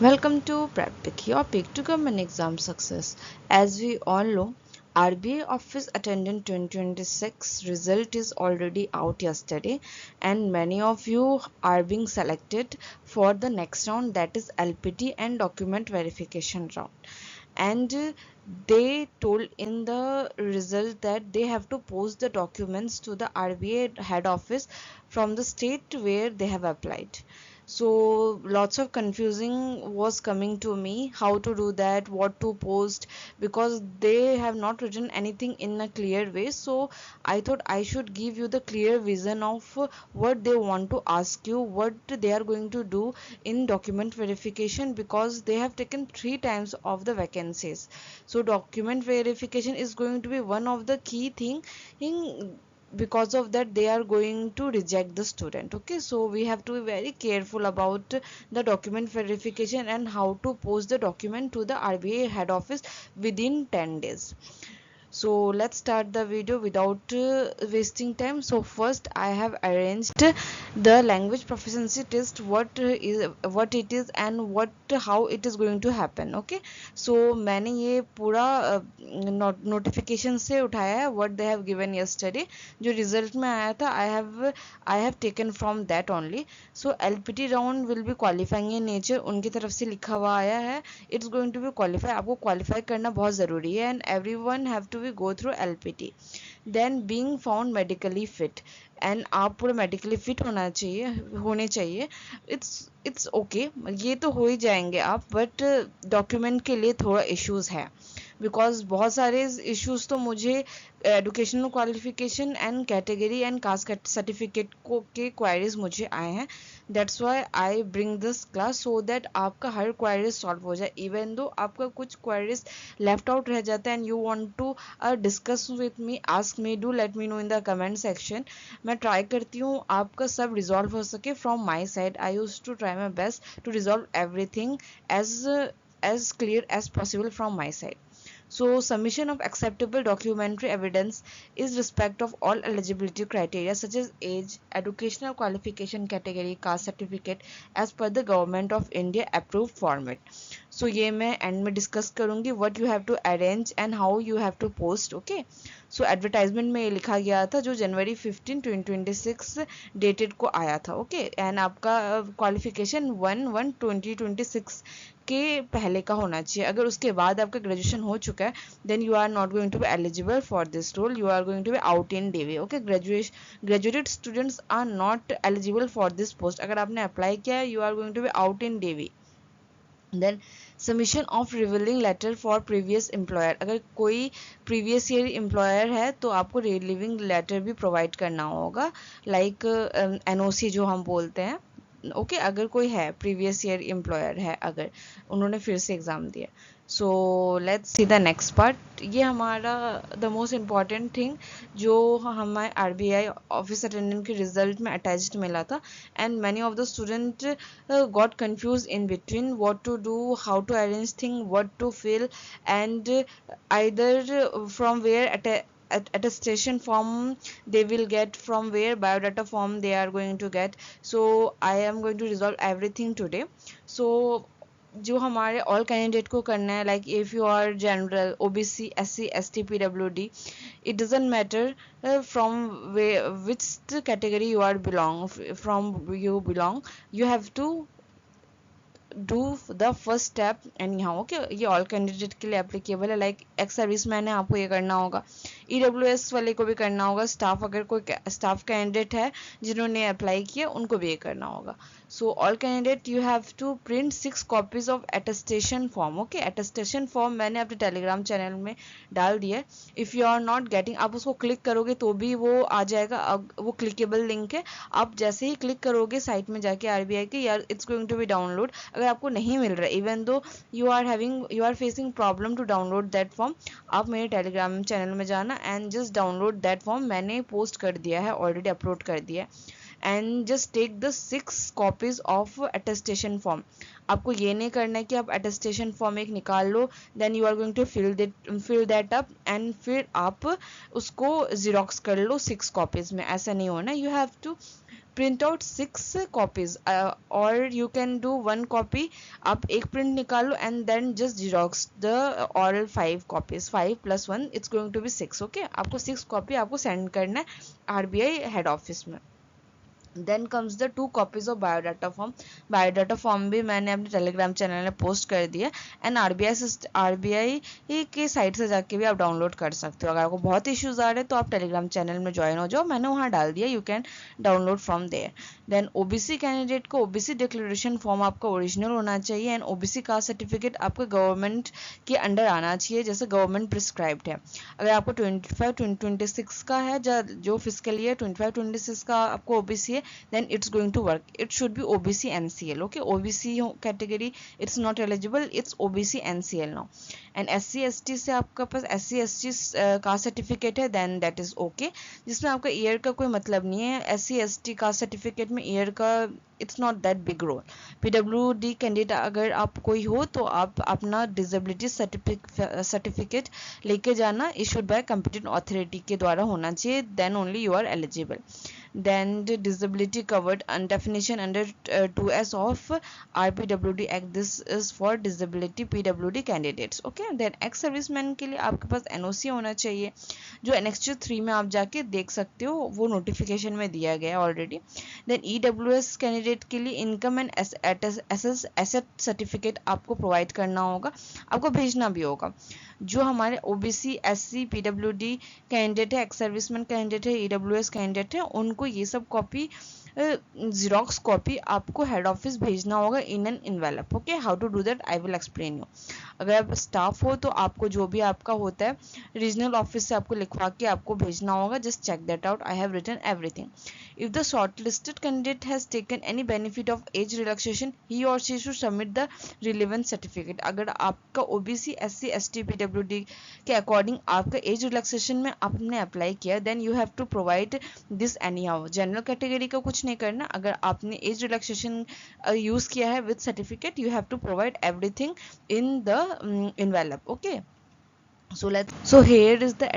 Welcome to Prep Pick, your pick to government exam success. As we all know, RBI Office Attendant 2026 result is already out yesterday, and many of you are being selected for the next round, that is LPT and document verification round. And they told in the result that they have to post the documents to the RBI head office from the state where they have applied. So lots of confusing was coming to me how to do that, what to post, because they have not written anything in a clear way. So I thought I should give you the clear vision of what they want to ask you, what they are going to do in document verification, because they have taken 3 times of the vacancies. So document verification is going to be one of the key thing in, because of that they are going to reject the student. Okay, so we have to be very careful about the document verification and how to post the document to the RBI head office within 10 days. So let's start the video without wasting time. So first I have arranged the language proficiency test, what it is and what how it is going to happen. Okay, so मैंने ये पूरा notification से उठाया है, what they have given yesterday, जो result में आया था, I have taken from that only. So LPT round will be qualifying in nature, उनकी तरफ से लिखा हुआ आया है, it's going to be qualify, आपको क्वालिफाई करना बहुत ज़रूरी है, and everyone have to be go through LPT. Then being found medically fit, and आप पूरे मेडिकली फिट होने चाहिए. इट्स ओके, ये तो हो ही जाएंगे आप, बट डॉक्यूमेंट के लिए थोड़ा इश्यूज है, बिकॉज बहुत सारे इश्यूज तो मुझे educational qualification and category and caste certificate को के क्वायरीज मुझे आए हैं. That's why I bring this class, so that आपका हर क्वायरीज सॉल्व हो जाए. इवन दो आपका कुछ क्वायरीज लेफ्ट आउट रह जाता है and you want to discuss with me, ask me, do let me know in the comment section. मैं try करती हूँ आपका सब रिजॉल्व हो सके from my side. I use to try my best to resolve everything as clear as possible from my side. So submission of acceptable documentary evidence is respect of all eligibility criteria such as age, educational qualification category, caste certificate as per the government of India approved format. So ये मैं end में discuss करूँगी what you have to arrange and how you have to post. Okay, so advertisement में ये लिखा गया था जो जनवरी 15 2026 डेटेड को आया था. ओके, एंड आपका क्वालिफिकेशन 1/1/2026 के पहले का होना चाहिए. अगर उसके बाद आपका ग्रेजुएशन हो चुका है then you are not going to be eligible for this role, you are going to be out in DV. Okay, graduated students are not eligible for this post. अगर आपने अप्लाई किया है you are going to be out in DV. Then submission of relieving letter for previous employer, अगर कोई previous year employer है तो आपको relieving letter भी प्रोवाइड करना होगा, लाइक एनओसी जो हम बोलते हैं. ओके, अगर कोई है प्रीवियस ईयर एम्प्लॉयर है, अगर उन्होंने फिर से एग्ज़ाम दिया. सो let's see the next part. ये हमारा द मोस्ट इम्पॉर्टेंट थिंग जो हमारे RBI ऑफिस अटेंडेंट के रिजल्ट में अटैच्ड मिला था, and many of the student got confused in between what to do, how to arrange thing, what to fill, and either from where attestation form they will get, from where biodata form they are going to get. So I am going to resolve everything today. So जो हमारे all candidate को करना है, like if you are general, OBC, SC, ST, PWD, it doesn't matter from where which category you are belong from, you have to do the first step. And यहाँ okay, ये all candidate के लिए applicable है, like ex service man है आपको ये करना होगा, EWS वाले को भी करना होगा, स्टाफ अगर कोई स्टाफ कैंडिडेट है जिन्होंने अप्लाई किया उनको भी ये करना होगा. So all candidate you have to print 6 copies of attestation form. Okay, attestation form मैंने अपने टेलीग्राम चैनल में डाल दिया है. If you are not getting, आप उसको क्लिक करोगे तो भी वो आ जाएगा, वो क्लिकेबल लिंक है. आप जैसे ही क्लिक करोगे साइट में जाके RBI के, यार it's going to be download. अगर आपको नहीं मिल रहा है, even though you are facing problem to download that form, आप मेरे टेलीग्राम चैनल में जाना and just download that form. मैंने पोस्ट कर दिया है, ऑलरेडी अपलोड कर दिया है. And just take the 6 copies of attestation form. आपको ये नहीं करना है कि आप अटेस्टेशन फॉर्म एक निकाल लो then you are going to fill that up and फिर आप उसको जीरोक्स कर लो 6 कॉपीज में. ऐसा नहीं होना. You have to print out 6 copies और यू कैन डू 1 कॉपी, आप एक प्रिंट निकालो and then just xerox the all 5 copies, 5 + 1 it's going to be 6। Okay, आपको 6 कॉपी आपको सेंड करना है आरबीआई हेड ऑफिस में। Then comes the 2 copies of biodata form. Biodata form भी मैंने अपने टेलीग्राम चैनल में पोस्ट कर दिया एंड आरबीआई के साइट से जाके भी आप डाउनलोड कर सकते हो। अगर आपको बहुत इश्यूज आ रहे हैं तो आप टेलीग्राम चैनल में ज्वाइन हो जाओ, मैंने वहाँ डाल दिया, you can download from there. Then OBC candidate को ओबीसी डिक्लेरेशन फॉर्म आपका ओरिजिनल होना चाहिए एंड ओबीसी कास्ट सर्टिफिकेट आपके गवर्नमेंट के अंडर आना चाहिए, जैसे गवर्नमेंट प्रिस्क्राइब्ड है। अगर आपको 25-26 का है, जो फिजिकल ईयर 25-26 का आपको ओबीसी है, then it's going to work. It should be OBC NCL. Okay, OBC category it's not eligible, it's OBC NCL now. And SC ST से आपका पास SC ST का सर्टिफिकेट है, then that is okay, जिसमें आपका year का कोई मतलब नहीं है। SC ST का सर्टिफिकेट में ईयर का it's not that big role. PWD candidate अगर आप कोई हो तो आप अपना डिसेबिलिटी सर्टिफिकेट लेके जाना, इशूड बाय कॉम्पिटेंट अथॉरिटी के द्वारा होना चाहिए, then only you are eligible. Then the disability covered and definition under 2S of RPWD Act, this is for disability PWD candidates. Okay, then ex serviceman के लिए आपके पास NOC होना चाहिए, जो Annexure 3 में आप जाके देख सकते हो, वो नोटिफिकेशन में दिया गया है ऑलरेडी। Then EWS कैंडिडेट के लिए इनकम एंड एसेट सर्टिफिकेट आपको प्रोवाइड करना होगा, आपको भेजना भी होगा। जो हमारे ओबीसी एससी पीडब्ल्यूडी कैंडिडेट है, एक्स सर्विसमैन कैंडिडेट है, ईडब्ल्यूएस कैंडिडेट है, उनको ये सब कॉपी जीरोक्स कॉपी आपको हेड ऑफिस भेजना होगा in an envelope. Okay, how to do that I will explain you. अगर आप स्टाफ हो तो आपको जो भी आपका होता है रीजनल ऑफिस से आपको लिखवा के आपको भेजना होगा, just check that out, I have written everything. If the shortlisted candidate has taken any benefit of age relaxation, he or she should submit the relevant certificate. अगर आपका OBC, SC, ST, PWD के according आपका age relaxation में आपने apply किया, then you have to provide this anyhow. General category का कुछ नहीं करना, अगर आपने एज रिलैक्सेशन यूज किया है with certificate, you have to provide everything in the envelope. Okay, so here is the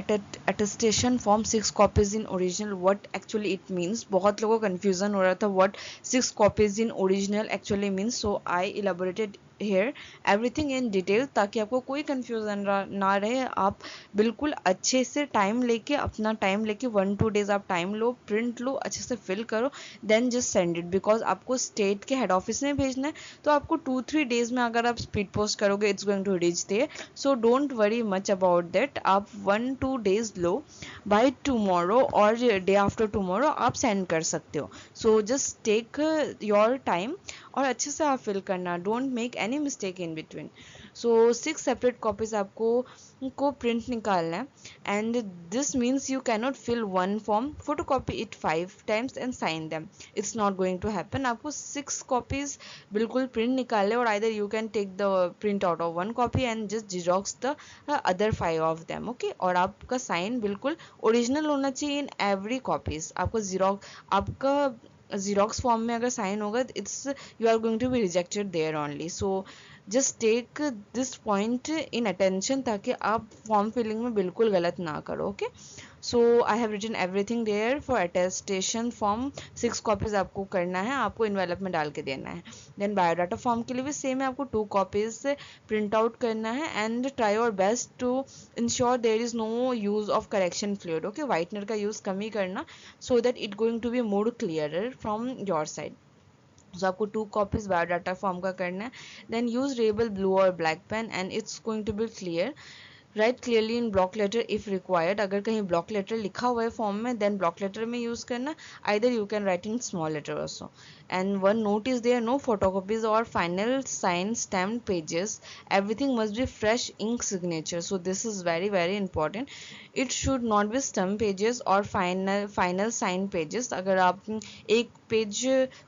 attestation form, 6 copies in original. What actually it means, बहुत लोगों को confusion हो रहा था what 6 copies in original actually means, so I elaborated here everything in detail ताकि आपको कोई confusion ना रहे। आप बिल्कुल अच्छे से टाइम लेके, अपना टाइम लेके 1-2 days आप टाइम लो, प्रिंट लो, अच्छे से फिल करो, then just send it, because आपको स्टेट के हेड ऑफिस में भेजना है, तो आपको 2-3 days में अगर आप स्पीड पोस्ट करोगे it's going to reach there, so don't worry much about that. आप 1-2 days लो, बाय टुमारो और डे आफ्टर टुमारो आप सेंड कर सकते हो। So just take your time और अच्छे से आप फिल करना, don't make any mistake in between. So 6 separate copies आपको प्रिंट निकालना है, and this means you cannot fill 1 form, photocopy it 5 times and sign them, it's not going to happen. आपको 6 copies बिल्कुल प्रिंट निकालने, और either you can take the print out of 1 copy and just xerox the other 5 of them. Okay, और आपका sign बिल्कुल original होना चाहिए in every copies. आपका जीरोक्स फॉर्म में अगर साइन होगा, it's you are going to be rejected there only. So just take this point in attention ताकि आप फॉर्म फिलिंग में बिल्कुल गलत ना करो। Okay, so I have written everything there for attestation form. 6 copies आपको करना है, आपको इन्वेलप में डाल के देना है। देन बायोडाटा फॉर्म के लिए भी सेम है, आपको 2 कॉपीज प्रिंट आउट करना है and try your best to ensure there is no use of correction fluid. Okay, whitener का यूज कम ही करना, so that it going to be more clearer from your side. So आपको 2 copies biodata form का करना है। Then use rebel blue और black pen and it's going to be clear. Write clearly in block letter if required, अगर कहीं block letter लिखा हुआ है फॉर्म में, देन ब्लॉक लेटर में यूज करना, either you can write in small letter also. And one note is there, no photocopies और final sign stamp pages, everything must be fresh ink signature, so this is very very important. It should not be stamp pages और final sign pages. अगर आप एक page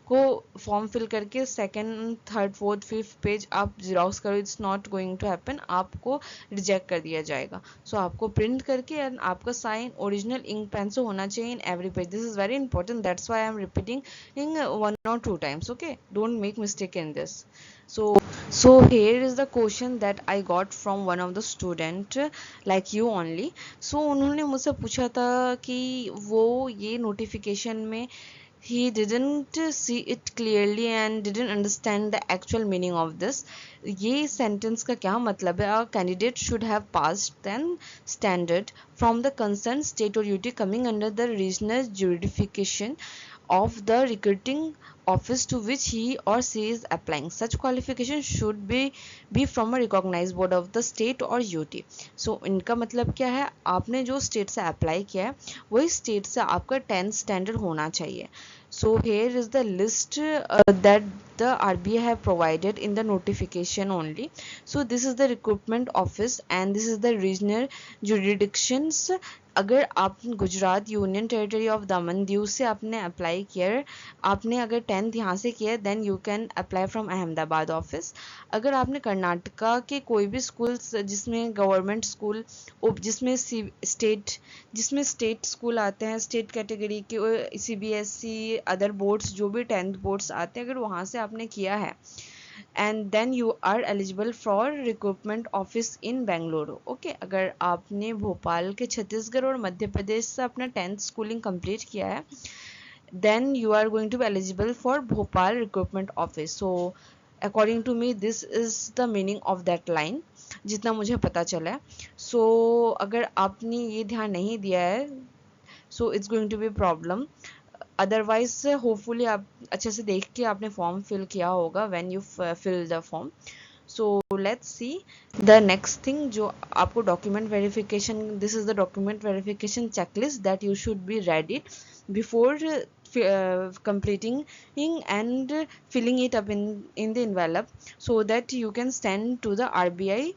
को form fill करके 2nd, 3rd, 4th, 5th page आप xerox करो, it's not going to happen, आपको reject कर दिया जाएगा। सो आपको प्रिंट करके एंड आपका साइन ओरिजिनल इंक पेन से होना चाहिए in every page, this is very important, that's why I am repeating in 1 or 2 times. Okay, don't make mistake in this. So here is the question that I got from one of the student like you only. So उन्होंने मुझसे पूछा था कि वो ये notification में he didn't see it clearly and didn't understand the actual meaning of this. ये sentence का क्या मतलब है? A candidate should have passed then standard from the concerned state or UT coming under the regional jurisdiction of the recruiting office to which he or she is applying. Such qualification should be from a recognized board of the state or UT. So इनका मतलब क्या है? आपने जो state से apply किया है वही state से आपका 10th standard होना चाहिए. So here is the list that the RBI have provided in the notification only. So this is the recruitment office and this is the regional jurisdictions. अगर आप Gujarat union territory of Daman Diu से आपने apply किया, आपने अगर 10th यहाँ से किया then you can apply from Ahmedabad office. अगर आपने कर्नाटका के कोई भी स्कूल जिसमें गवर्नमेंट स्कूल जिसमें स्टेट स्कूल आते हैं, स्टेट कैटेगरी के CBSE अदर बोर्ड्स जो भी 10th बोर्ड्स आते हैं, अगर वहाँ से आपने किया है and then you are eligible for recruitment office in Bangalore. Okay, अगर आपने भोपाल के छत्तीसगढ़ और मध्य प्रदेश से अपना 10th स्कूलिंग कंप्लीट किया है then you are going to be eligible for Bhopal recruitment office. So according to me this is the meaning of that line जितना मुझे पता चला है. So अगर आपने ये ध्यान नहीं दिया है so it's going to be problem. Otherwise hopefully आप अच्छे से देख के आपने फॉर्म फिल किया होगा when you fill the form. So let's see the next thing जो आपको document verification, this is the document verification checklist that you should be ready before completing and filling it up in the envelope so that you can send to the RBI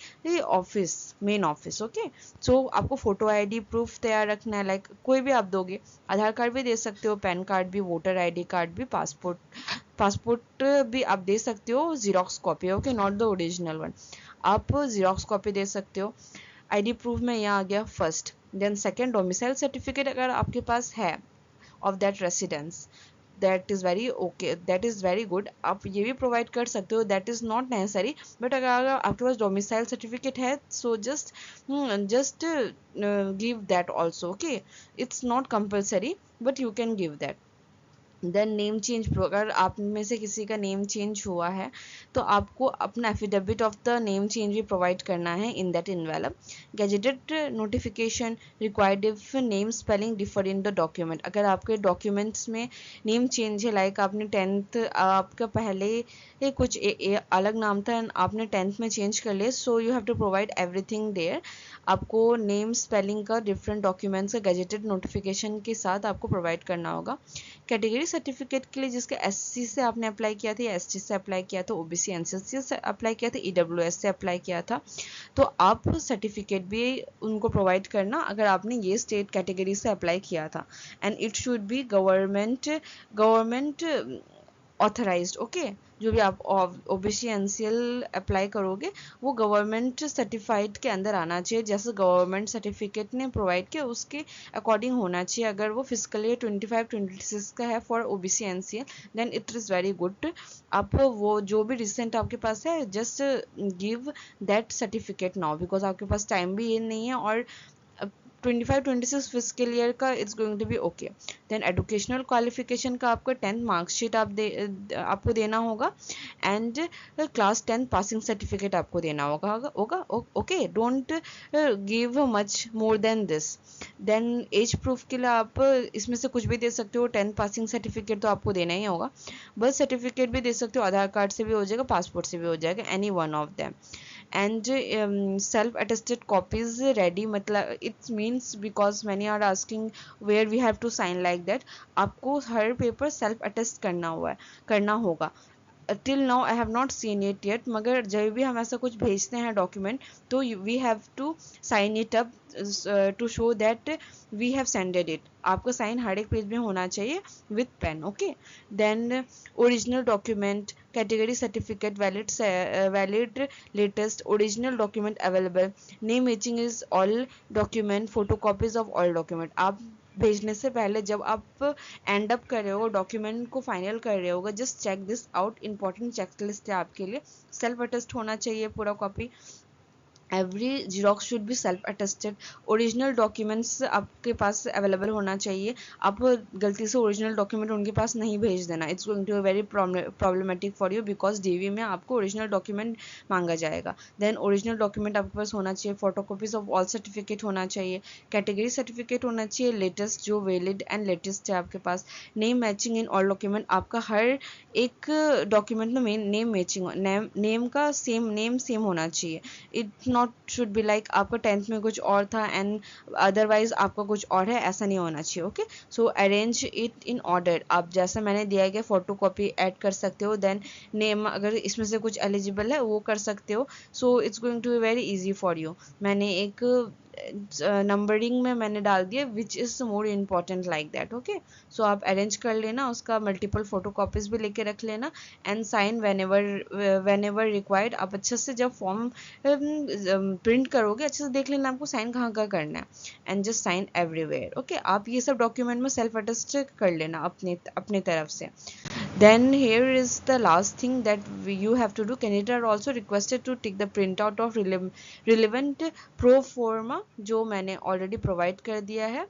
office, main office. Okay, so आपको photo ID proof तैयार रखना है, like कोई भी आप दोगे, आधार card भी दे सकते हो, पैन कार्ड भी, वोटर ID कार्ड भी, पासपोर्ट भी आप दे सकते हो, xerox copy. Okay, not the original one, आप जीरोक्स कॉपी दे सकते हो. ID प्रूफ में यहाँ आ गया first. Then second, domicile certificate अगर आपके पास है of that residence, that is very okay, that is very good. आप ये भी प्रोवाइड कर सकते हो, that is not necessary, but अगर आपके पास डोमिसाइल सर्टिफिकेट है so just give that also. Okay, it's not compulsory but you can give that. Then name change, अगर आप में से किसी का नेम चेंज हुआ है तो आपको अपना affidavit of the name change भी प्रोवाइड करना है in that envelope. Gazetted notification required if name spelling differ in the document. अगर आपके डॉक्यूमेंट्स में नेम चेंज है, लाइक आपने 10th आपका पहले कुछ अलग नाम था, आपने 10th में चेंज कर लिया, so you have to provide everything there. आपको नेम स्पेलिंग का डिफरेंट डॉक्यूमेंट्स का गैजेटेड नोटिफिकेशन के साथ आपको प्रोवाइड करना होगा. कैटेगरी सर्टिफिकेट के लिए जिसके SC से आपने अप्लाई किया था या ST से अप्लाई किया था, OBC NCC से अप्लाई किया था, EWS से अप्लाई किया था, तो आप सर्टिफिकेट भी उनको प्रोवाइड करना अगर आपने ये स्टेट कैटेगरी से अप्लाई किया था. And it should be government authorised. Okay, जो भी आप OBC NCL अप्लाई करोगे वो गवर्नमेंट सर्टिफाइड के अंदर आना चाहिए, जैसे गवर्नमेंट सर्टिफिकेट ने प्रोवाइड किया उसके अकॉर्डिंग होना चाहिए. अगर वो फिजिकल ईयर 25-26 का है for OBC NCL then it is very good. आप वो जो भी रिसेंट आपके पास है just give that certificate now, because आपके पास टाइम भी ये नहीं है और 25-26 फिजिकल ईयर का it's going to be okay. Then educational qualification का आपका 10th मार्कशीट आपको देना होगा एंड क्लास 10 पासिंग सर्टिफिकेट आपको देना होगा. Okay, don't give much more than this. Then age proof के लिए आप इसमें से कुछ भी दे सकते हो. 10th पासिंग सर्टिफिकेट तो आपको देना ही होगा, बर्थ सर्टिफिकेट भी दे सकते हो, आधार कार्ड से भी हो जाएगा, पासपोर्ट से भी हो जाएगा, any one of them. and self-attested copies ready, मतलब it means because many are asking where we have to sign like that. आपको हर पेपर self attest करना होगा. Till now I have not seen it yet, मगर जब भी हम ऐसा कुछ भेजते हैं डॉक्यूमेंट तो we have to sign it up to show that we have sended it. आपका साइन हर एक पेज में होना चाहिए with pen. Okay, then original document, category certificate, valid latest original document available, name matching is all document, photo copies of all document. आप भेजने से पहले जब आप एंड अप कर रहे हो डॉक्यूमेंट को फाइनल कर रहे होगा, just check this out. Important checklist है आपके लिए. सेल्फ अटेस्ट होना चाहिए पूरा copy. Every xerox should be self attested. Original documents आपके पास अवेलेबल होना चाहिए। आप गलती से ओरिजिनल डॉक्यूमेंट उनके पास नहीं भेज देना, it's going to be very problematic for you, because DV में आपको ओरिजिनल डॉक्यूमेंट मांगा जाएगा। देन ओरिजिनल डॉक्यूमेंट आपके पास होना चाहिए, फोटोकॉपीज ऑफ ऑल सर्टिफिकेट होना चाहिए, कैटेगरी सर्टिफिकेट होना चाहिए लेटेस्ट जो वैलिड एंड लेटेस्ट है आपके पास, name matching in all document. आपका हर एक डॉक्यूमेंट में नेम मैचिंग, नेम का सेम होना चाहिए। It not should be like आपका 10th में कुछ और था एंड अदरवाइज आपका कुछ और है, ऐसा नहीं होना चाहिए। Okay, so arrange it in order. आप जैसा मैंने दिया है फोटो कॉपी ऐड कर सकते हो, देन नेम अगर इसमें से कुछ एलिजिबल है वो कर सकते हो। So it's going to be very easy for you. मैंने एक नंबरिंग में मैंने डाल दिया which is more important like that. Okay, so आप अरेंज कर लेना, उसका मल्टीपल फोटो कॉपीज भी लेके रख लेना and sign whenever required. आप अच्छे से जब फॉर्म प्रिंट करोगे अच्छे से देख लेना आपको साइन कहाँ कहाँ करना है, and just sign everywhere. Okay, आप ये सब डॉक्यूमेंट में सेल्फ अटेस्ट कर लेना अपने तरफ से। Then here is the last thing that you have to do. Candidate are also requested to take the printout of relevant pro forma जो मैंने already provide कर दिया है,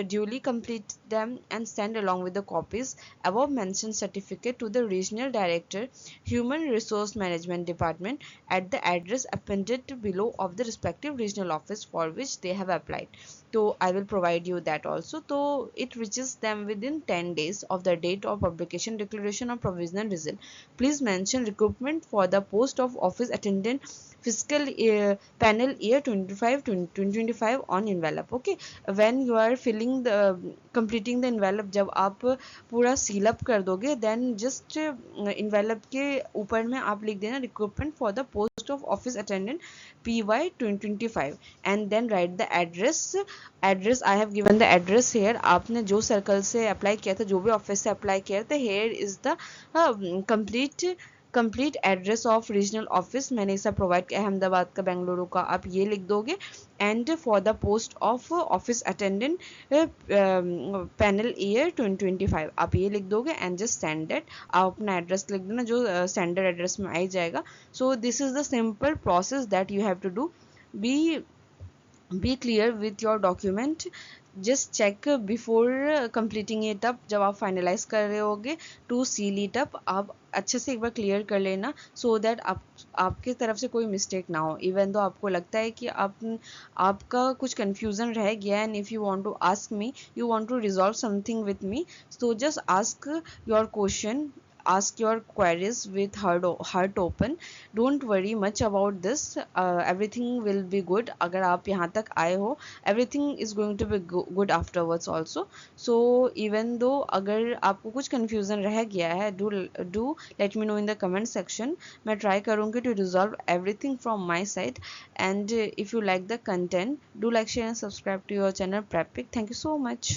duly complete them and send along with the copies above mentioned certificate to the regional director, human resource management department at the address appended below of the respective regional office for which they have applied. So I will provide you that also. So it reaches them within 10 days of the date of publication declaration of provisional result. Please mention recruitment for the post of office attendant fiscal year, panel year 2025 on envelope. Okay, when you are filling the completing the envelope, जब आप पूरा seal up कर दोगे then just envelope के ऊपर में आप लिख देना recruitment for the post of office attendant PY 2025 and then write the address I have given the address here. आपने जो सर्कल से अप्लाई किया था, जो भी ऑफिस से अप्लाई किया था, here is the complete address of regional office मैंने इसे प्रोवाइड किया, अहमदाबाद का, बेंगलुरु का, आप ये लिख दोगे। And for the post of office attendant panel year 2025 आप ये लिख दोगे एंड जस्ट सेंड दैट। आप अपना एड्रेस लिख देना जो स्टैंडर्ड एड्रेस में आ ही जाएगा। So this is the simple process that you have to do. be clear with your document, just check before completing it up। जब आप फाइनलाइज कर रहे होगे टू सील इट अप, आप अच्छे से एक बार क्लियर कर लेना सो दैट आपके तरफ से कोई मिस्टेक ना हो। इवन तो आपको लगता है कि आपका कुछ कन्फ्यूजन रह गया and if you want to ask me, you want to resolve something with me, so just ask your question, ask your queries with heart open. Don't worry much about this, everything will be good। अगर आप यहाँ तक आए हो, everything is going to be good afterwards also। so even though अगर आपको कुछ confusion रह गया है, do let me know in the comment section। मैं try करूँगी to resolve everything from my side। and if you like the content, do like, share and subscribe to your channel Prep Pick। thank you so much।